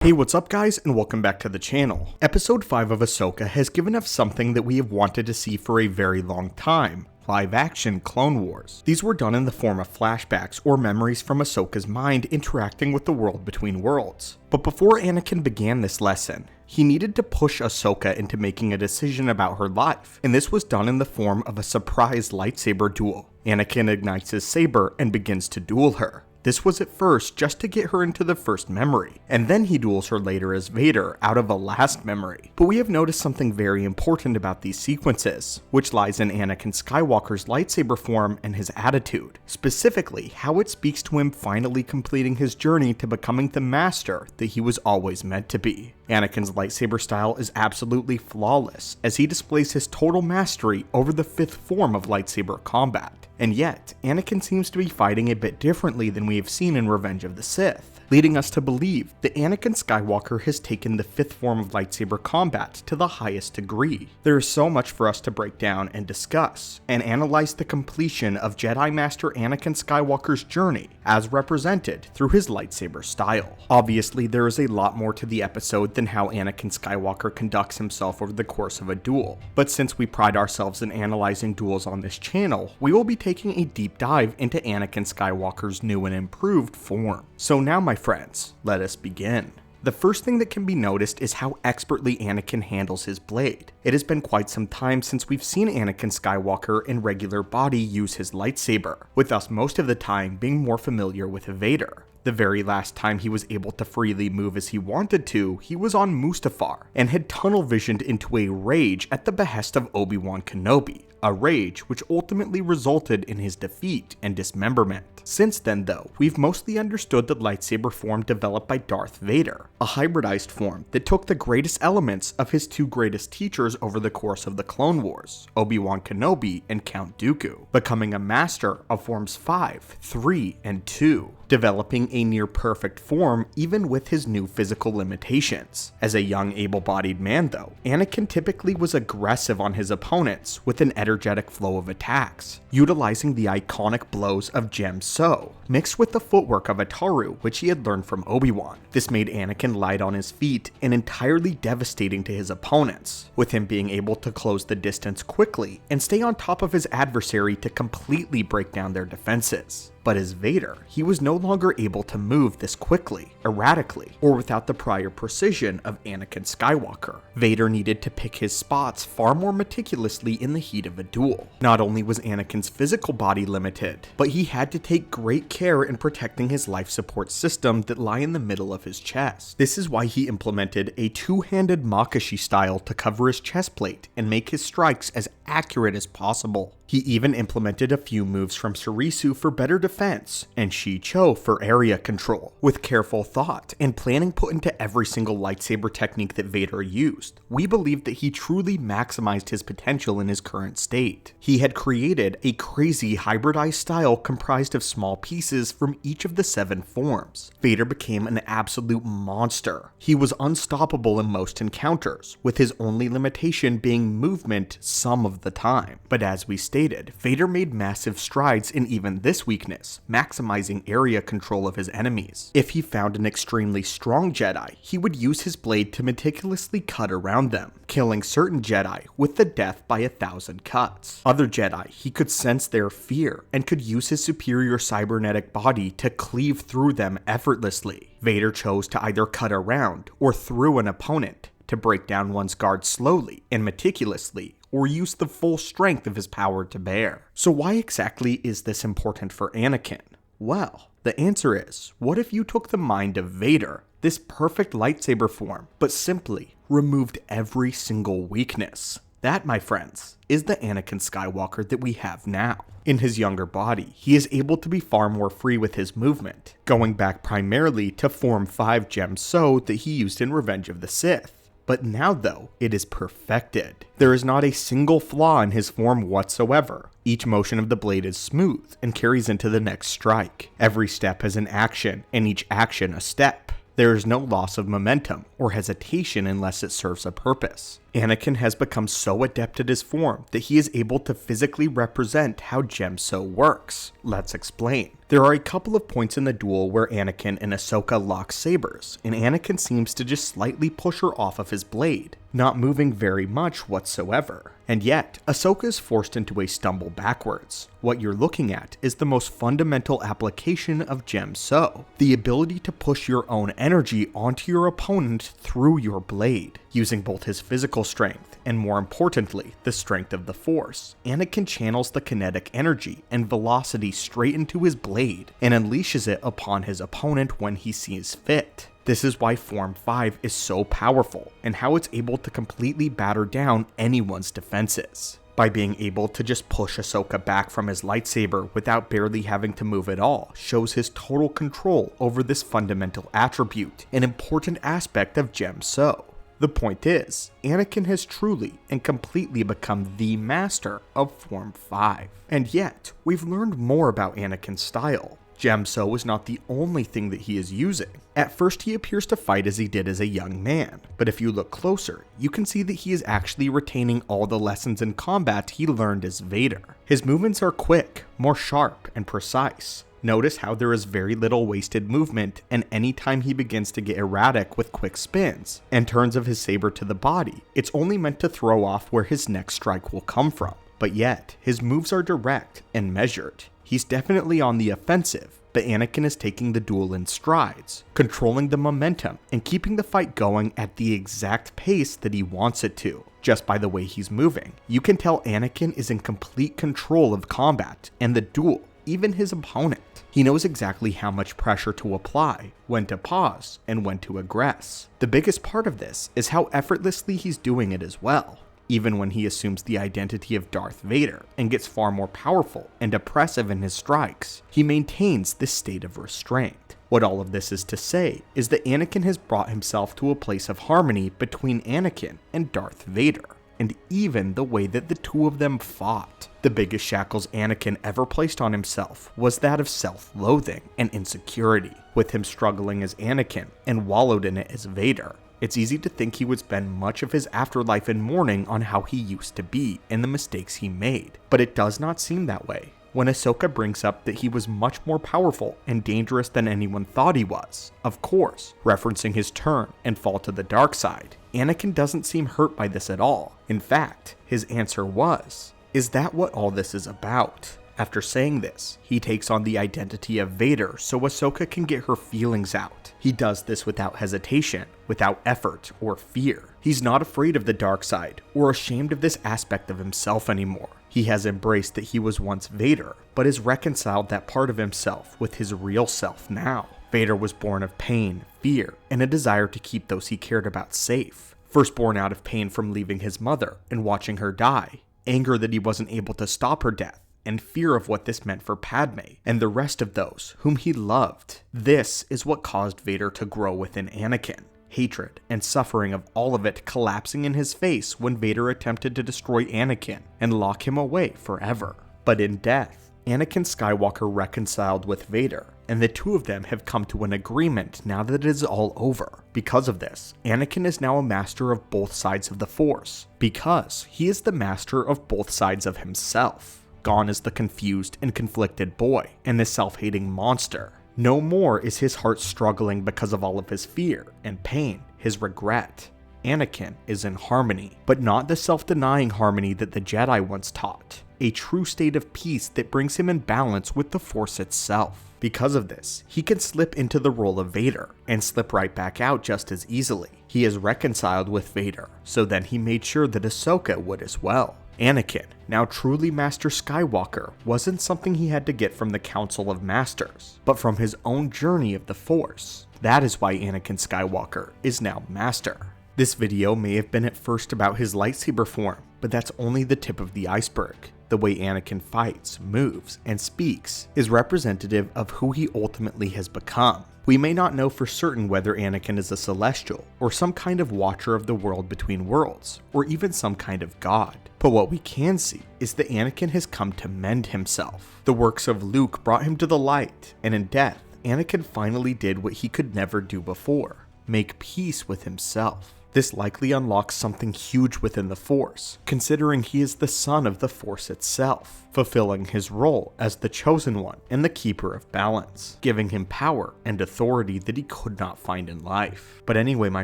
Hey, what's up guys, and welcome back to the channel. Episode 5 of Ahsoka has given us something that we have wanted to see for a very long time. Live-action Clone Wars. These were done in the form of flashbacks or memories from Ahsoka's mind interacting with the world between worlds. But before Anakin began this lesson, he needed to push Ahsoka into making a decision about her life, and this was done in the form of a surprise lightsaber duel. Anakin ignites his saber and begins to duel her. This was at first just to get her into the first memory, and then he duels her later as Vader out of a last memory. But we have noticed something very important about these sequences, which lies in Anakin Skywalker's lightsaber form and his attitude, specifically how it speaks to him finally completing his journey to becoming the master that he was always meant to be. Anakin's lightsaber style is absolutely flawless, as he displays his total mastery over the fifth form of lightsaber combat. And yet, Anakin seems to be fighting a bit differently than we have seen in Revenge of the Sith, leading us to believe that Anakin Skywalker has taken the fifth form of lightsaber combat to the highest degree. There is so much for us to break down and discuss, and analyze the completion of Jedi Master Anakin Skywalker's journey, as represented through his lightsaber style. Obviously, there is a lot more to the episode than how Anakin Skywalker conducts himself over the course of a duel, but since we pride ourselves in analyzing duels on this channel, we will be taking a deep dive into Anakin Skywalker's new and improved form. So now, my friends, let us begin. The first thing that can be noticed is how expertly Anakin handles his blade. It has been quite some time since we've seen Anakin Skywalker in regular body use his lightsaber, with us most of the time being more familiar with Vader. The very last time he was able to freely move as he wanted to, he was on Mustafar, and had tunnel visioned into a rage at the behest of Obi-Wan Kenobi, a rage which ultimately resulted in his defeat and dismemberment. Since then though, we've mostly understood the lightsaber form developed by Darth Vader, a hybridized form that took the greatest elements of his two greatest teachers over the course of the Clone Wars, Obi-Wan Kenobi and Count Dooku, becoming a master of forms 5, 3, and 2. Developing a near-perfect form even with his new physical limitations. As a young able-bodied man though, Anakin typically was aggressive on his opponents with an energetic flow of attacks, utilizing the iconic blows of Gem So, mixed with the footwork of Ataru which he had learned from Obi-Wan. This made Anakin light on his feet and entirely devastating to his opponents, with him being able to close the distance quickly and stay on top of his adversary to completely break down their defenses. But as Vader, he was no longer able to move this quickly, erratically, or without the prior precision of Anakin Skywalker. Vader needed to pick his spots far more meticulously in the heat of a duel. Not only was Anakin's physical body limited, but he had to take great care in protecting his life support system that lie in the middle of his chest. This is why he implemented a two-handed Makashi style to cover his chest plate and make his strikes as accurate as possible. He even implemented a few moves from Surisu for better defense, and Shi-Cho for area control. With careful thought and planning put into every single lightsaber technique that Vader used, we believe that he truly maximized his potential in his current state. He had created a crazy hybridized style comprised of small pieces from each of the 7 forms. Vader became an absolute monster. He was unstoppable in most encounters, with his only limitation being movement some of the time. But as we stated, Vader made massive strides in even this weakness, maximizing area control of his enemies. If he found an extremely strong Jedi, he would use his blade to meticulously cut around them, killing certain Jedi with the death by 1,000 cuts. Other Jedi, he could sense their fear and could use his superior cybernetic body to cleave through them effortlessly. Vader chose to either cut around or through an opponent, to break down one's guard slowly and meticulously, or use the full strength of his power to bear. So why exactly is this important for Anakin? Well, the answer is, what if you took the mind of Vader, this perfect lightsaber form, but simply removed every single weakness? That, my friends, is the Anakin Skywalker that we have now. In his younger body, he is able to be far more free with his movement, going back primarily to Form 5 Gem So that he used in Revenge of the Sith. But now though, it is perfected. There is not a single flaw in his form whatsoever. Each motion of the blade is smooth and carries into the next strike. Every step has an action, and each action a step. There is no loss of momentum or hesitation unless it serves a purpose. Anakin has become so adept at his form that he is able to physically represent how Gem So works. Let's explain. There are a couple of points in the duel where Anakin and Ahsoka lock sabers, and Anakin seems to just slightly push her off of his blade, not moving very much whatsoever. And yet, Ahsoka is forced into a stumble backwards. What you're looking at is the most fundamental application of Gem So, the ability to push your own energy onto your opponent through your blade, using both his physical strength and, more importantly, the strength of the Force. Anakin channels the kinetic energy and velocity straight into his blade and unleashes it upon his opponent when he sees fit. This is why Form 5 is so powerful, and how it's able to completely batter down anyone's defenses. By being able to just push Ahsoka back from his lightsaber without barely having to move at all, shows his total control over this fundamental attribute, an important aspect of Gem So. The point is, Anakin has truly and completely become the master of Form 5. And yet, we've learned more about Anakin's style. Gem So is not the only thing that he is using. At first he appears to fight as he did as a young man, but if you look closer, you can see that he is actually retaining all the lessons in combat he learned as Vader. His movements are quick, more sharp, and precise. Notice how there is very little wasted movement, and anytime he begins to get erratic with quick spins and turns of his saber to the body, it's only meant to throw off where his next strike will come from. But yet, his moves are direct and measured. He's definitely on the offensive, but Anakin is taking the duel in strides, controlling the momentum and keeping the fight going at the exact pace that he wants it to. Just by the way he's moving, you can tell Anakin is in complete control of combat and the duel, even his opponent. He knows exactly how much pressure to apply, when to pause, and when to aggress. The biggest part of this is how effortlessly he's doing it as well. Even when he assumes the identity of Darth Vader and gets far more powerful and oppressive in his strikes, he maintains this state of restraint. What all of this is to say is that Anakin has brought himself to a place of harmony between Anakin and Darth Vader, and even the way that the two of them fought. The biggest shackles Anakin ever placed on himself was that of self-loathing and insecurity, with him struggling as Anakin and wallowed in it as Vader. It's easy to think he would spend much of his afterlife in mourning on how he used to be and the mistakes he made, but it does not seem that way. When Ahsoka brings up that he was much more powerful and dangerous than anyone thought he was, of course, referencing his turn and fall to the dark side, Anakin doesn't seem hurt by this at all. In fact, his answer was, "Is that what all this is about?" After saying this, he takes on the identity of Vader so Ahsoka can get her feelings out. He does this without hesitation, without effort or fear. He's not afraid of the dark side or ashamed of this aspect of himself anymore. He has embraced that he was once Vader, but has reconciled that part of himself with his real self now. Vader was born of pain, fear, and a desire to keep those he cared about safe. First born out of pain from leaving his mother and watching her die, anger that he wasn't able to stop her death, and fear of what this meant for Padme and the rest of those whom he loved. This is what caused Vader to grow within Anakin. Hatred and suffering of all of it collapsing in his face when Vader attempted to destroy Anakin and lock him away forever. But in death, Anakin Skywalker reconciled with Vader, and the two of them have come to an agreement now that it is all over. Because of this, Anakin is now a master of both sides of the Force, because he is the master of both sides of himself. Gone is the confused and conflicted boy and the self-hating monster. No more is his heart struggling because of all of his fear and pain, his regret. Anakin is in harmony, but not the self-denying harmony that the Jedi once taught. A true state of peace that brings him in balance with the Force itself. Because of this, he can slip into the role of Vader and slip right back out just as easily. He is reconciled with Vader, so then he made sure that Ahsoka would as well. Anakin, now truly Master Skywalker, wasn't something he had to get from the Council of Masters, but from his own journey of the Force. That is why Anakin Skywalker is now Master. This video may have been at first about his lightsaber form, but that's only the tip of the iceberg. The way Anakin fights, moves, and speaks is representative of who he ultimately has become. We may not know for certain whether Anakin is a celestial, or some kind of watcher of the world between worlds, or even some kind of god. But what we can see is that Anakin has come to mend himself. The works of Luke brought him to the light, and in death, Anakin finally did what he could never do before: make peace with himself. This likely unlocks something huge within the Force, considering he is the son of the Force itself, fulfilling his role as the Chosen One and the Keeper of Balance, giving him power and authority that he could not find in life. But anyway, my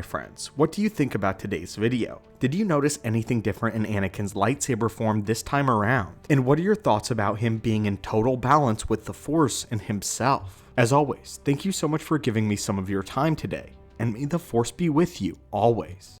friends, what do you think about today's video? Did you notice anything different in Anakin's lightsaber form this time around? And what are your thoughts about him being in total balance with the Force and himself? As always, thank you so much for giving me some of your time today, and may the Force be with you always.